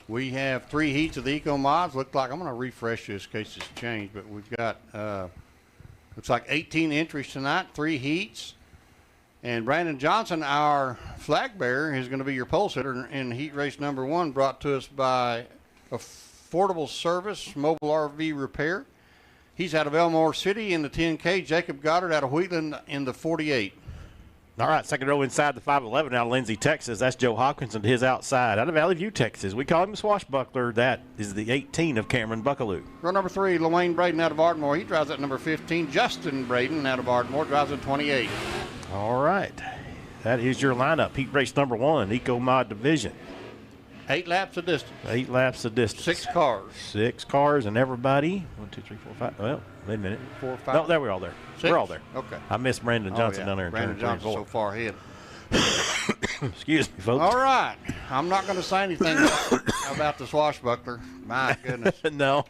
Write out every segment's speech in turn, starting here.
We have 3 heats of the Ecomods. Look like, I'm going to refresh this in case it's changed, but we've got, looks like 18 entries tonight, 3 heats. And Brandon Johnson, our flag bearer, is going to be your pole sitter in heat race number 1, brought to us by Affordable Service Mobile RV Repair. He's out of Elmore City in the 10K. Jacob Goddard out of Wheatland in the 48. All right, second row inside the 511 out of Lindsay, Texas. That's Joe Hopkinson to his outside. Out of Valley View, Texas. We call him the Swashbuckler. That is the 18 of Cameron Buckaloo. Row number 3, Lawayne Braden out of Ardmore. He drives at number 15. Justin Braden out of Ardmore drives at 28. All right. That is your lineup. Heat race number 1, Ecomod division. 8 laps of distance. 8 laps of distance. 6 cars. 6 cars and everybody. 1, 2, 3, 4, 5. Well, wait a minute. 4, 5. No, there we're all there. 6? We're all there. Okay. I missed Brandon Johnson down there in Brandon turn 3 and Johnson 4. so far ahead. Excuse me, folks. All right. I'm not going to say anything about the Swashbuckler. My goodness. No.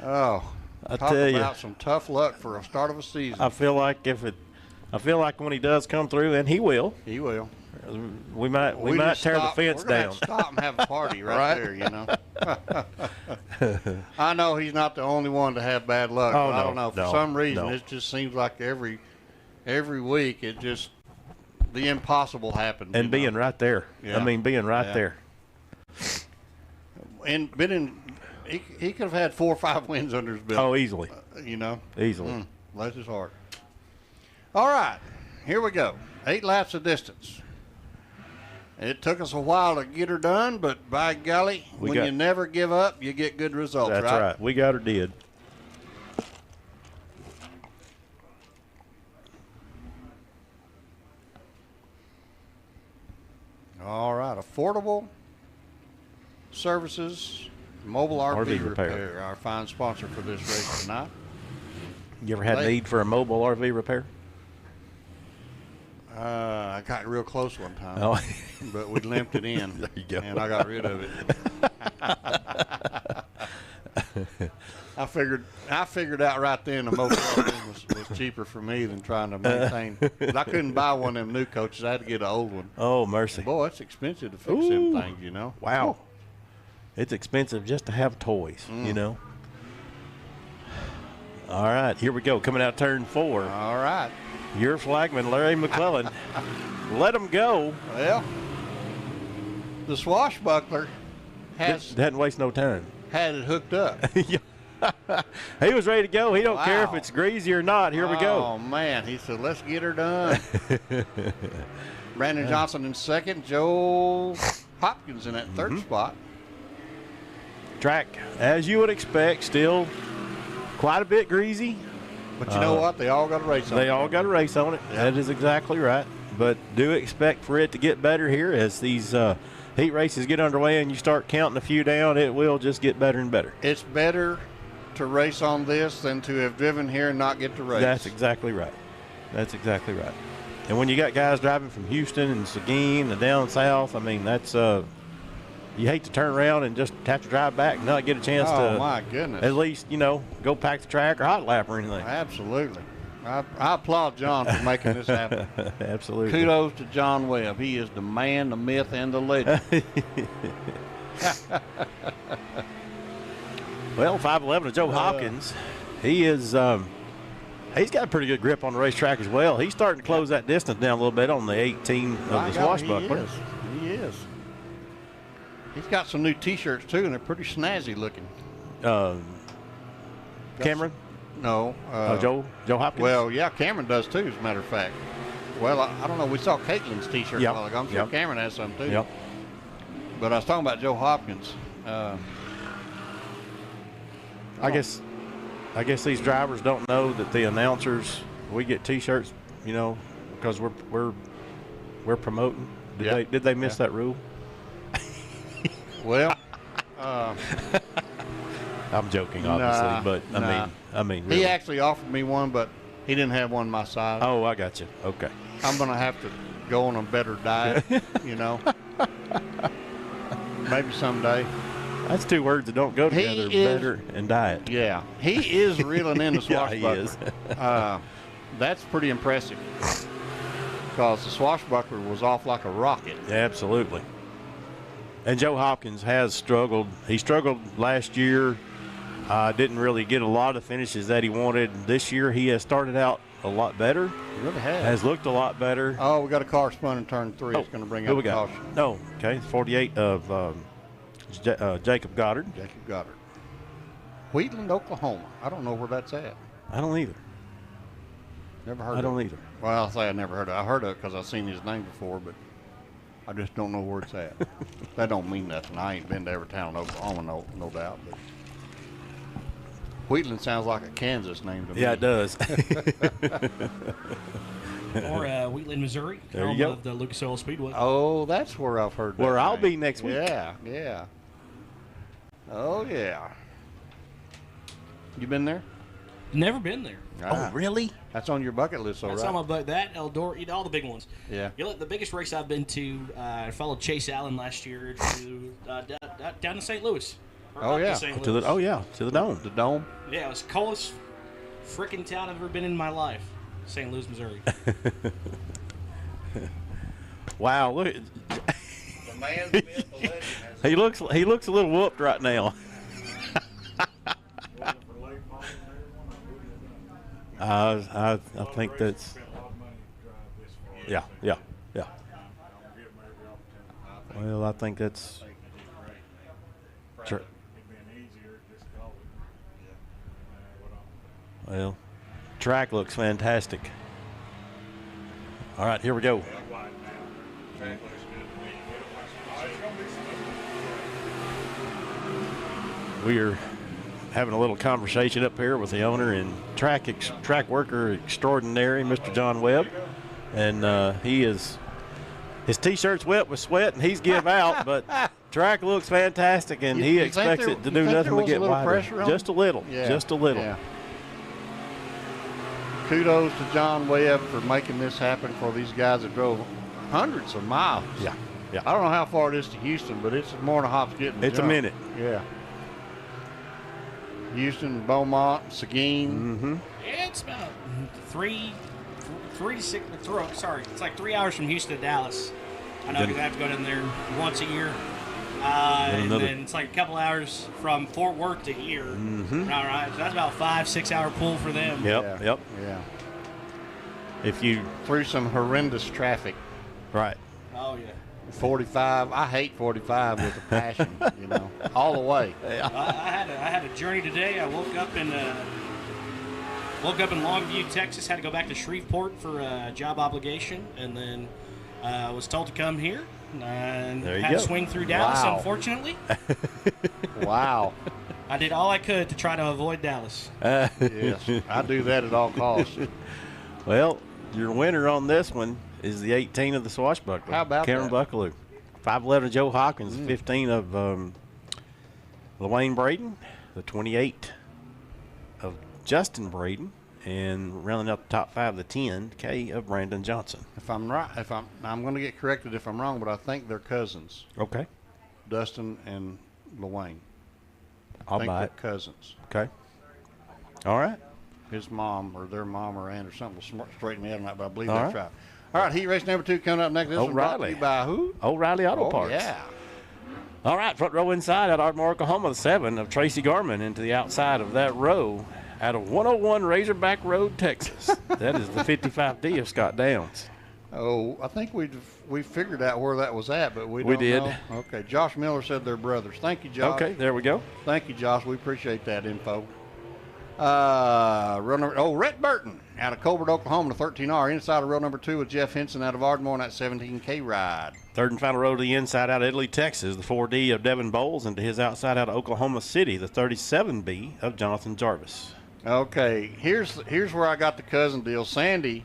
Oh. I Talk tell you. about some tough luck for a start of a season. I feel like when he does come through, and he will. He will. We might tear the fence down. We're stop and have a party right there, you know. I know he's not the only one to have bad luck. Oh, but I don't know. For some reason, no. it just seems like every week the impossible happens. And being right there. Yeah. I mean, being right there. And he could have had 4 or 5 wins under his belt. Oh, easily. You know. Easily. Bless his heart. All right. Here we go. 8 laps of distance. It took us a while to get her done, but by golly, when you never give up, you get good results, That's right. We got her did. All right. Affordable Services Mobile RV Repair, our fine sponsor for this race tonight. You ever had need for a mobile RV repair? I got real close one time, but we limped it in. There you go. And I got rid of it. I figured out right then the mobile RV was cheaper for me than trying to maintain. But I couldn't buy one of them new coaches. I had to get an old one. Oh, mercy. Boy, it's expensive to fix them things, you know. Wow. It's expensive just to have toys, you know. All right, here we go. Coming out turn 4. All right. Your flagman, Larry McClellan. Let him go. Well, the Swashbuckler doesn't waste no time. Had it hooked up. He was ready to go. He don't care if it's greasy or not. Here we go. Oh, man. He said, let's get her done. Brandon Johnson in second. Joe Hopkins in that third spot. Track, as you would expect, still quite a bit greasy. But you know what? They all got a race on it. They all got a race on it. Yeah. That is exactly right. But do expect for it to get better here as these heat races get underway and you start counting a few down. It will just get better and better. It's better to race on this than to have driven here and not get to race. That's exactly right. That's exactly right. And when you got guys driving from Houston and Seguin and down south, I mean, that's you hate to turn around and just have to drive back and not get a chance to, my goodness, at least, you know, go pack the track or hot lap or anything. Absolutely. I applaud John for making this happen. Absolutely. Kudos to John Webb. He is the man, the myth, and the legend. Well, 5'11" of Joe Hopkins. He is he's got a pretty good grip on the racetrack as well. He's starting to close that distance down a little bit on the 18 of the Swashbuckler. He is. He's got some new T-shirts, too, and they're pretty snazzy looking. Cameron? No. Joe Hopkins? Well, yeah, Cameron does, too, as a matter of fact. Well, I don't know. We saw Caitlin's T-shirt a while ago. I'm sure Cameron has some, too. Yep. But I was talking about Joe Hopkins. I guess these drivers don't know that the announcers, we get T-shirts, you know, because we're promoting. Did they miss that rule? Well, I'm joking, obviously, but I mean, really. He actually offered me one, but he didn't have one my size. Oh, I got you. Okay. I'm gonna have to go on a better diet, you know. Maybe someday. That's 2 words that don't go together: better and diet. Yeah, he is reeling in the Swashbuckler. Yeah, he is. That's pretty impressive because the Swashbuckler was off like a rocket. Absolutely. And Joe Hopkins has struggled. He struggled last year. Didn't really get a lot of finishes that he wanted. This year he has started out a lot better. He really has. Has looked a lot better. Oh, we got a car spun in turn 3. It's going to bring up a caution. No, okay. 48 of Jacob Goddard. Jacob Goddard. Wheatland, Oklahoma. I don't know where that's at. I don't either. Never heard of it. I don't either. Well, I'll say I never heard of it. I heard of it because I've seen his name before, but I just don't know where it's at. That don't mean nothing. I ain't been to every town in Oklahoma, no doubt. But Wheatland sounds like a Kansas name to me. Yeah, it does. Or Wheatland, Missouri. There you home go. of the Lucas Oil Speedway. Oh, that's where I've heard that Where I'll name. be next week. Yeah, yeah. Oh, yeah. You been there? Never been there. Ah, really? that's on your bucket list, all That's right. on my butt. That, Eldora, all the big ones. Yeah. You know, the biggest race I've been to, I followed Chase Allen last year to down to St. Louis. Or Oh, up yeah. To St. To Louis. the dome. The Dome? Yeah, it was the coldest freaking town I've ever been in my life. St. Louis, Missouri. Wow, look. The man's myth, the legend. He looks a little whooped right now. I think that's. Yeah. Well, I think that's. Sure. Well, track looks fantastic. All right, here we go. We are having a little conversation up here with the owner and track worker extraordinary, Mr. John Webb, and his T-shirt's wet with sweat and he's give out, but track looks fantastic and he You think expects there- it to you do think nothing there but was a get little wider. pressure on Just a little, Yeah, just a little. yeah. Kudos to John Webb for making this happen for these guys that drove hundreds of miles. Yeah. I don't know how far it is to Houston, but it's more than a hop's getting. It's a minute. Yeah. Houston, Beaumont, Seguin. Mm-hmm. Yeah, it's about three to six. Sorry, it's like 3 hours from Houston to Dallas. I know Then- because I have to go down there once a year. Then And another- then it's like a couple hours from Fort Worth to here. Mhm. All right, so that's about 5-6 hour pull for them. Yep. Yeah. Yep. Yeah. If you Through some horrendous traffic. right. Oh yeah. 45. I hate 45 with a passion, all the way. I had a journey today. I woke up in Longview, Texas. Had to go back to Shreveport for a job obligation, and then was told to come here. And There you had go. to swing through Dallas. Wow. Unfortunately, Wow. I did all I could to try to avoid Dallas. Yes. I do that at all costs. Well, your winner on this one is the 18 of the Swashbuckler. How about Cameron that? Buckaloo. 5'11 Joe Hawkins, 15 of LaWayne Braden, the 28 of Justin Braden, and rounding out the top 5, the 10 K of Brandon Johnson. If I'm right, I'm going to get corrected if I'm wrong, but I think they're cousins, Okay. Dustin and LaWayne. I I'll think buy they're it. cousins. Okay. All right. His mom or their mom or aunt or something will straighten me out on that, but I believe All that's right. right. All right, heat race number 2 coming up next. This one brought to O'Reilly. you by who? O'Reilly Auto Oh, Parts. yeah. All right, front row inside at Ardmore, Oklahoma, the 7 of Tracy Garman into the outside of that row out of 101 Razorback Road, Texas. That is the 55D of Scott Downs. Oh, I think we figured out where that was at, but we don't did. know. Okay, Josh Miller said they're brothers. Thank you, Josh. Okay, there we go. Thank you, Josh. We appreciate that info. Rhett Burton out of Colbert, Oklahoma, the 13R. Inside of row number 2 with Jeff Henson out of Ardmore in that 17K ride. Third and final row to the inside out of Italy, Texas, the 4D of Devin Bowles, and to his outside out of Oklahoma City, the 37B of Jonathan Jarvis. Okay, here's where I got the cousin deal. Sandy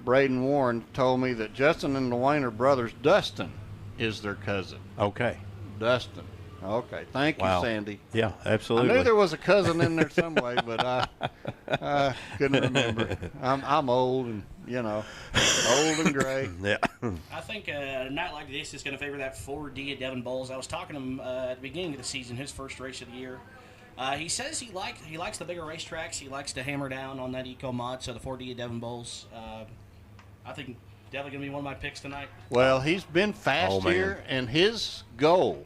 Braden Warren told me that Justin and LaWayne are brothers. Dustin is their cousin. Okay. Dustin. Okay, thank you, Wow. Sandy. Yeah, I absolutely. knew there was a cousin in there some way, but I couldn't remember. I'm old and, old and gray. Yeah. I think a night like this is going to favor that 4D of Devin Bowles. I was talking to him at the beginning of the season, his first race of the year. He says he likes the bigger racetracks. He likes to hammer down on that Ecomod. So the 4D of Devin Bowles, I think definitely going to be one of my picks tonight. Well, he's been fast man. here, and his goal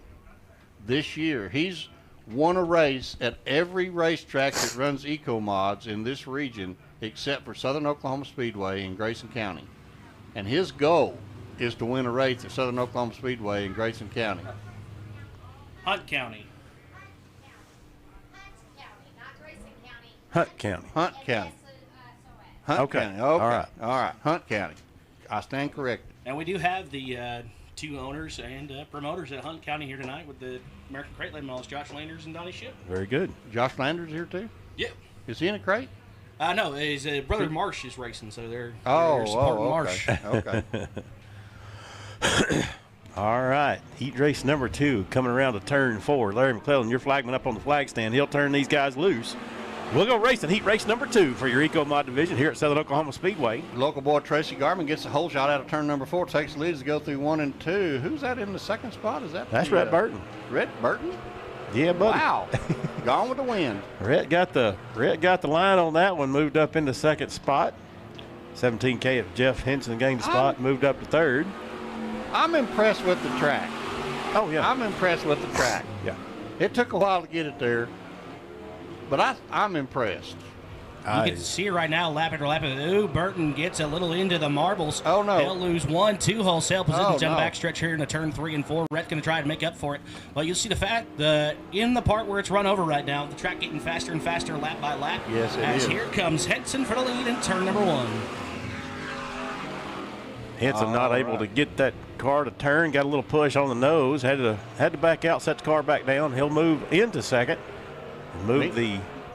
this year, he's won a race at every racetrack that runs Ecomods in this region except for Southern Oklahoma Speedway in Grayson County. And his goal is to win a race at Southern Oklahoma Speedway in Grayson County. Hunt County. Hunt County. Hunt County. Hunt Okay. County. Okay. All right. All right. Hunt County. I stand corrected. And we do have the two owners and promoters at Hunt County here tonight with the American Crate Late Models, Josh Landers and Donnie Ship. Very good. Josh Landers here too? Yep. Is he in a crate? No, his brother Marsh is racing, so they're Oh, supporting okay. Marsh. Okay. All right. Heat race number 2 coming around to turn 4. Larry McClellan, your flagman up on the flag stand. He'll turn these guys loose. We'll go racing heat race number 2 for your Ecomod division here at Southern Oklahoma Speedway. Local boy Tracy Garman gets a hole shot out of turn number 4, takes the lead to go through 1 and 2. Who's that in the second spot? Is that That's the, Rhett Burton. Rhett Burton? Yeah, buddy. Wow. Gone with the wind. Rhett got the line on that one, moved up into second spot. 17K of Jeff Henson gained the spot, moved up to third. I'm impressed with the track. Oh, yeah. I'm impressed with the track. Yeah. It took a while to get it there, but I'm impressed. You can see it right now, lap after lap. Ooh, Burton gets a little into the marbles. Oh, no. He'll lose 1, 2 wholesale positions Oh, on no. the backstretch here in the turn 3 and 4. Rhett's going to try to make up for it. Well, you'll see the fact, in the part where it's run over right now, the track getting faster and faster lap by lap. Yes, it as is. Here comes Henson for the lead in turn number 1. Henson not able to get that car to turn, got a little push on the nose, had to back out, set the car back down. He'll move into second.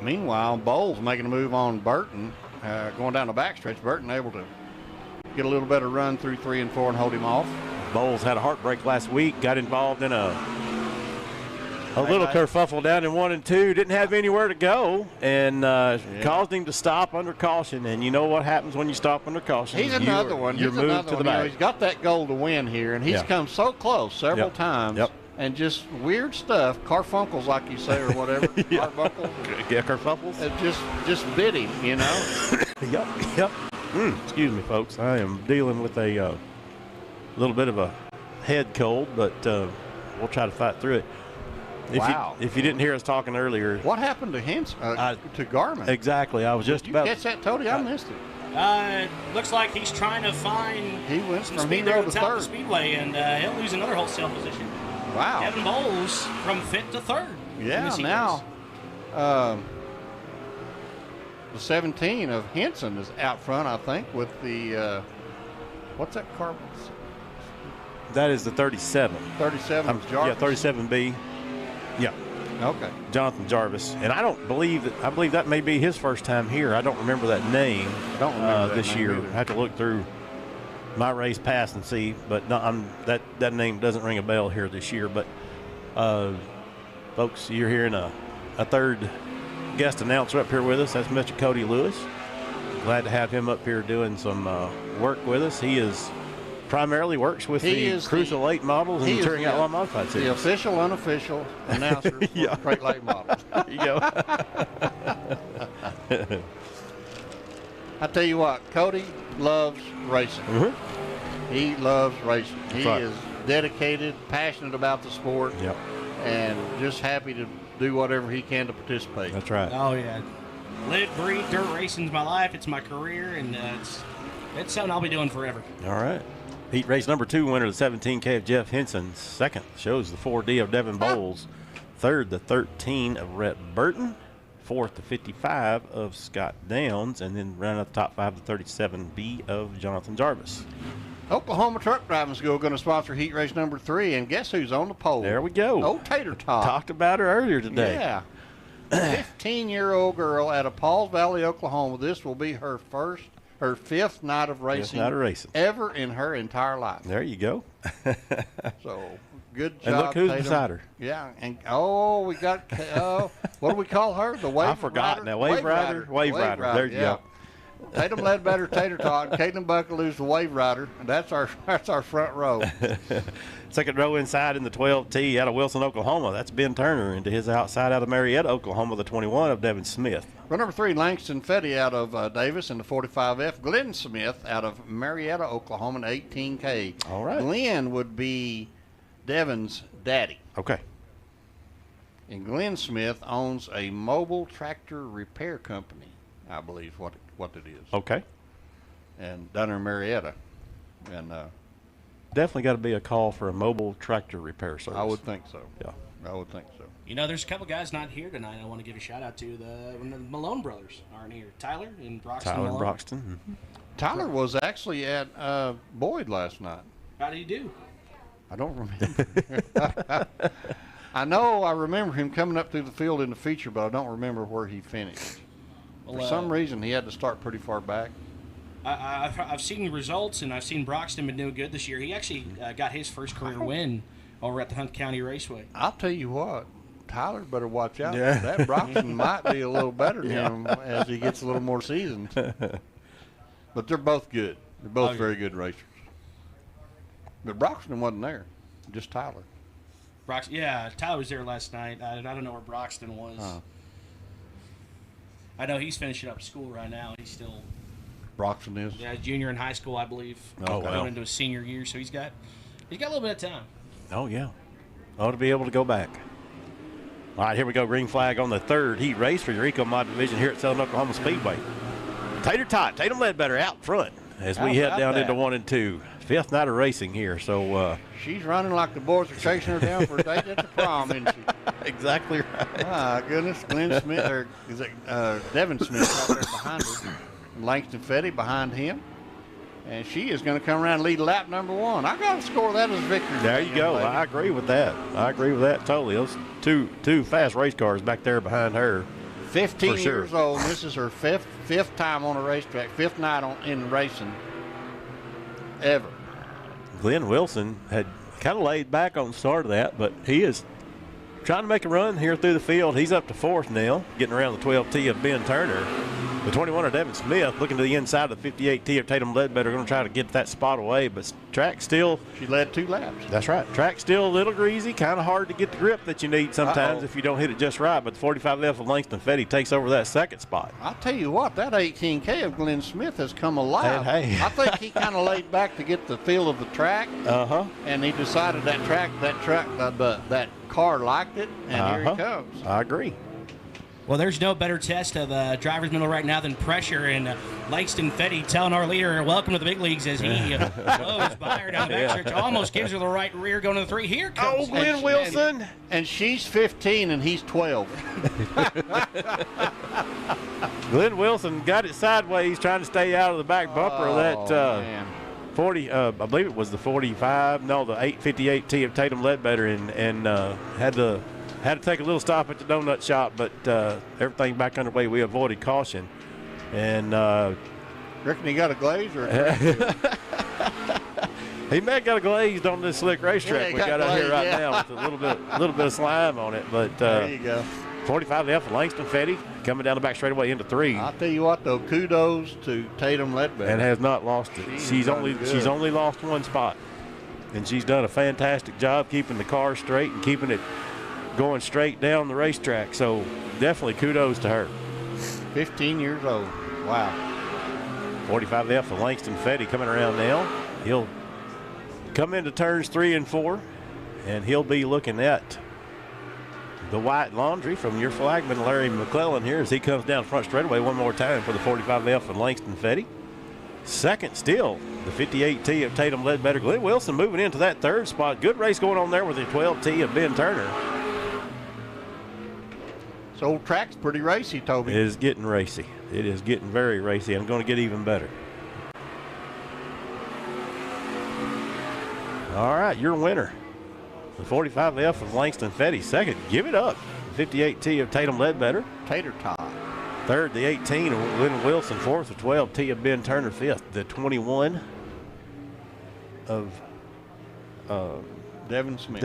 Meanwhile, Bowles making a move on Burton, going down the backstretch. Burton able to get a little better run through 3 and 4 and hold him off. Bowles had a heartbreak last week, got involved in a little kerfuffle down in 1 and 2, didn't have anywhere to go, and caused him to stop under caution. And you know what happens when you stop under caution? He's another one. You're He's moved another to the one. You know, back. he's got that goal to win here, and he's come so close several times. Yep. And just weird stuff, carfuncles like you say or whatever, carbuncles. Yeah, kerfuffles. It just bit him, you know. Yep. Excuse me, folks. I am dealing with a little bit of a head cold, but we'll try to fight through it. Wow. If you didn't hear us talking earlier. What happened to Henson, to Garmin? Exactly. I was just Did you about. catch that, Tony? I missed it. Looks like he's trying to find He went some from speed there hero at to the top of the third. speedway, and he'll lose another wholesale position. Wow. Devin Bowles from 5th to 3rd. in Yeah, this heat now race. the 17 of Henson is out front, I think, with the, what's that car? That is the 37. 37 is Jarvis. Yeah, 37B. Yeah, Okay. Jonathan Jarvis. And I believe that may be his first time here. I don't remember that name. I don't remember that this name year. either. I have to look through my race pass and see, but no, that name doesn't ring a bell here this year. But folks, you're hearing a third guest announcer up here with us. That's Mr. Cody Lewis. Glad to have him up here doing some work with us. He is primarily works with the Crucial Late models and Touring Outlaw Modified Series. The official, unofficial announcer for Yeah. Crate Late models. There you go. I tell you what, Cody loves racing. Mm-hmm. He loves racing. He right. is dedicated, passionate about the sport, Yep, and just happy to do whatever he can to participate. that's right. Oh, yeah. Live, breathe, dirt racing's my life. It's my career, and it's something I'll be doing forever. All right. Heat race number 2, winner the 17K of Jeff Henson. Second shows the 4D of Devin Bowles. Third, the 13 of Rhett Burton. Fourth, the 55 of Scott Downs. And then rounding out the top 5, the 37B of Jonathan Jarvis. Oklahoma Truck Driving School going to sponsor heat race number 3, and guess who's on the pole? There we go. Old Tater Tot. Talked about her earlier today. Yeah. 15-year-old girl out of Pauls Valley, Oklahoma. This will be her 5th night of racing, ever in her entire life. There you go. So, good job, And look who's Tatum. beside her. Yeah, and we got, what do we call her? The wave I forgot rider? now. Wave rider. There you go. Tatum Ledbetter, Tater Tot, Caitlin Buckaloo's the Wave Rider, and that's our front row. Second row inside in the 12T out of Wilson, Oklahoma. That's Ben Turner. Into his outside out of Marietta, Oklahoma, the 21 of Devin Smith. Row number 3, Langston Fetty out of Davis in the 45F. Glenn Smith out of Marietta, Oklahoma, in 18K. All right. Glenn would be Devin's daddy. Okay. And Glenn Smith owns a mobile tractor repair company, I believe what it is. Okay. And down in Marietta. And Definitely got to be a call for a mobile tractor repair service. I would think so. Yeah. I would think so. You know, there's a couple guys not here tonight I want to give a shout-out to. The Malone brothers aren't here. Tyler and Broxton Tyler and Malone. Broxton. Mm-hmm. Tyler was actually at Boyd last night. How did he do? I don't remember. I remember him coming up through the field in the feature, but I don't remember where he finished. Well, For some reason, he had to start pretty far back. I've seen the results, and I've seen Broxton been doing good this year. He actually got his first career win over at the Hunt County Raceway. I'll tell you what, Tyler better watch out. Yeah. That Broxton might be a little better than him as he gets a little more seasoned. But they're both good. They're both very good racers. But Broxton wasn't there, just Tyler. Yeah, Tyler was there last night. I don't know where Broxton was. I know he's finishing up school right now. He's still Broxton is? junior in high school, I believe. Oh, wow. Going into his senior year, so he's got a little bit of time. Oh, yeah. Ought to be able to go back. All right, here we go. Green flag on the third heat race for your Ecomod division here at Southern Oklahoma Speedway. Tater Tot, Tatum Ledbetter out front as we head down into 1 and 2. Fifth night of racing here, so she's running like the boys are chasing her down for a date at the prom, isn't she? exactly right. My goodness, Glenn Smith, or is it Devin Smith out there behind her, and Langston Fetty behind him, and she is going to come around and lead lap number 1. I got to score that as a victory. There you go. Lady. I agree with that. I agree with that totally. Those two fast race cars back there behind her. 15 for sure. years old. And this is her fifth time on a racetrack, fifth night in racing ever. Glenn Wilson had kind of laid back on the start of that, but he is trying to make a run here through the field. He's up to 4th now, getting around the 12T of Ben Turner. The 21 of Devin Smith looking to the inside of the 58T of Tatum Ledbetter, going to try to get that spot away, but track still. She led 2 laps. That's right. Track still a little greasy, kind of hard to get the grip that you need sometimes if you don't hit it just right, but the 45F of Langston Fetty takes over that second spot. I'll tell you what, that 18K of Glenn Smith has come alive. Hey. I think he kind of laid back to get the feel of the track. And he decided that car liked it, and here he comes. I agree. Well, there's no better test of driver's mental right now than pressure, and Langston Fetty telling our leader, welcome to the big leagues, as he blows by her down the backstretch, almost gives her the right rear going to the 3. Here comes Glenn Wilson. And she's 15 and he's 12. Glenn Wilson got it sideways, trying to stay out of the back bumper of that 40, I believe it was the 45, no, the 858T of Tatum Ledbetter, and had to take a little stop at the donut shop, but everything back underway. We avoided caution. And reckon he got a glaze or he may have got a glazed on this slick racetrack we got out here right now with a little bit of slime on it. But there you go. 45F Langston Fetty coming down the back straightaway into 3. I'll tell you what though, kudos to Tatum Ledbetter. And has not lost it. She's only lost 1 spot. And she's done a fantastic job keeping the car straight and keeping it going straight down the racetrack. So definitely kudos to her. 15 years old. Wow. 45F of Langston Fetty coming around now. He'll come into turns 3 and 4, and he'll be looking at the white laundry from your flagman Larry McClellan here as he comes down front straightaway one more time for the 45F of Langston Fetty. Second still, the 58T of Tatum Ledbetter. Glenn Wilson moving into that 3rd spot. Good race going on there with the 12T of Ben Turner. This old track's pretty racy, Toby. It is getting racy. It is getting very racy and going to get even better. All right, your winner. The 45F of Langston Fetty, second. Give it up. 58T of Tatum Ledbetter. Tater Tot. Third, the 18 of Glenn Wilson. Fourth, the 12T of Ben Turner. Fifth, the 21 of Devin Smith.